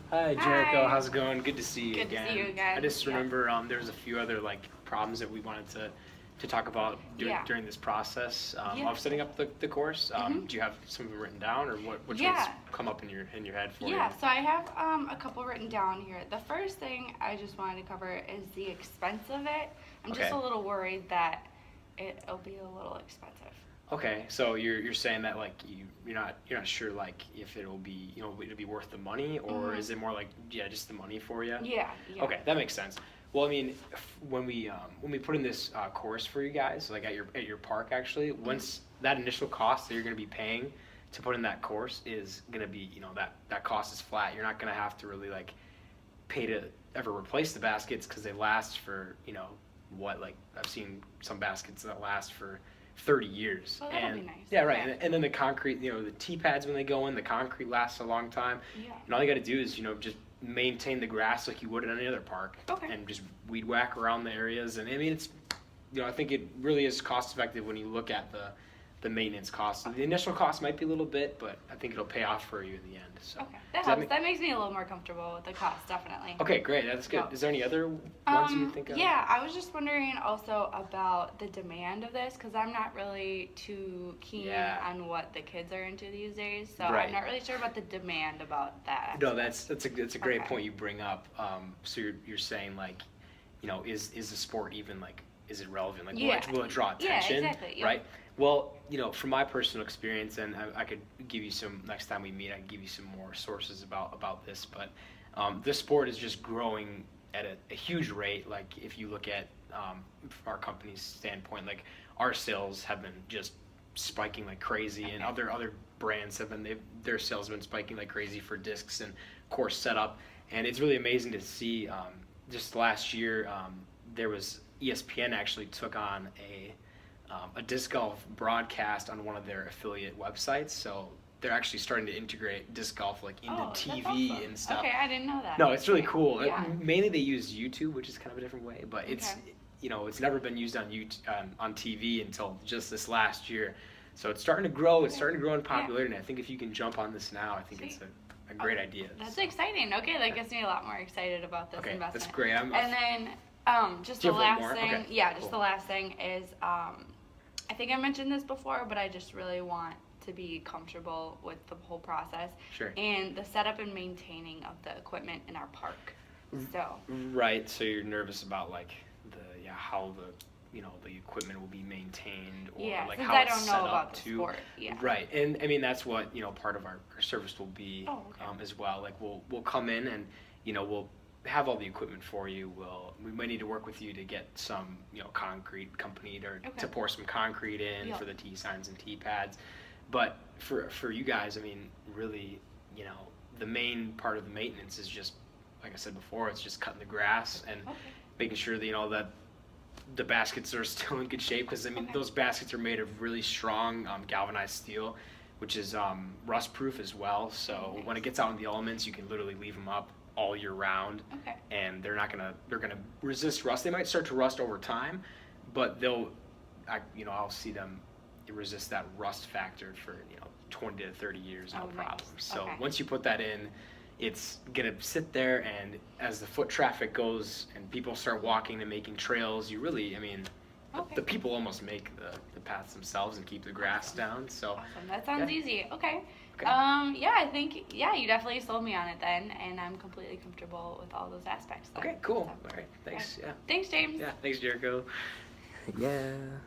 Hi, Jericho. Hi. How's it going? Good to see you Good to again. see you again. I just Yeah. remember there was a few other problems that we wanted to talk about Yeah. during this process Yeah. of setting up the course. Mhm. Do you have some of them written down, or which ones Yeah. come up in your head for Yeah. you? So I have a couple written down here. The first thing I just wanted to cover is the expense of it. I'm just Okay. a little worried that it'll be a little expensive. Okay, so you're saying that you're not sure if it'll be it'll be worth the money, or Mhm. is it more like just the money for you? Yeah. Yeah. Okay, that makes sense. Well, I mean, when we put in this course for you guys, like at your park, actually, once that initial cost that you're going to be paying to put in that course is going to be, that cost is flat. You're not going to have to really pay to ever replace the baskets because they last for I've seen some baskets that last for 30 years. Well, that'll And be nice. yeah, right. Yeah. And then the concrete, the tee pads when they go in, the concrete lasts a long time. Yeah. And all you got to do is, just maintain the grass like you would at any other park. Okay. And just weed whack around the areas. And I mean, it's, I think it really is cost effective when you look at the maintenance costs. So the initial cost might be a little bit, but I think it'll pay off for you in the end. So Okay. That does helps. That makes me a little more comfortable with the cost, definitely. okay, great. That's good. Yeah. Is there any other ones you think of? Yeah, I was just wondering also about the demand of this because I'm not really too keen Yeah. on what the kids are into these days, so Right. I'm not really sure about the demand about that. No, that's a great Okay. point you bring up. So you're saying is the sport even is it relevant? Like Yeah. will it draw Yeah, attention? exactly, yeah. Right. Well, from my personal experience, and I could give you some next time we meet. I can give you some more sources about this, but this sport is just growing at a huge rate. Like if you look at from our company's standpoint, like our sales have been just spiking like crazy, and other brands have been their sales have been spiking like crazy for discs and course setup, and it's really amazing to see. Just last year, there was ESPN actually took on a disc golf broadcast on one of their affiliate websites, so they're actually starting to integrate disc golf into That's TV awesome. and stuff. Okay, I didn't know that. No, it's really Okay. cool. Yeah. Mainly they use YouTube, which is kind of a different way, but it's Okay. it's never been used on on TV until just this last year. So it's starting to grow. It's Okay. starting to grow in Yeah. popularity. And I think if you can jump on this now, I think it's Sweet. a great idea. That's exciting. Okay, that gets me a lot more excited about this Okay, investment. that's great. And then just Do the you have last one more? thing, Okay, yeah, just cool. the last thing is I think I mentioned this before, but I just really want to be comfortable with the whole process Sure. and the setup and maintaining of the equipment in our park. So Right. So you're nervous about how the equipment will be maintained, or yeah, like since how I it's don't set know up about the too. sport, yeah. Right, and I mean that's what part of our service will be Oh, okay. as well. Like we'll come in and we'll have all the equipment for you. We might need to work with you to get some concrete company or Okay. to pour some concrete in Yeah. for the tee signs and tee pads. But for you guys, I mean, really, the main part of the maintenance is just like I said before. It's just cutting the grass and Okay. making sure that that the baskets are still in good shape, because I mean Okay. those baskets are made of really strong galvanized steel, which is rust proof as well. So Nice. when it gets out in the elements, you can literally leave them up all year round, Okay. and they're gonna resist rust. They might start to rust over time, but I'll see them resist that rust factor for 20 to 30 years, no Oh, nice. problem. So Okay. once you put that in, it's gonna sit there, and as the foot traffic goes and people start walking and making trails, you really, I mean, Okay. the people almost make the paths themselves and keep the grass down. So Awesome. That sounds Yeah. easy. Okay. Okay. Yeah, I think you definitely sold me on it then, and I'm completely comfortable with all those aspects. Then. okay, cool. So, All right, thanks. okay. Yeah, Thanks, James. yeah, thanks, Jericho. Yeah.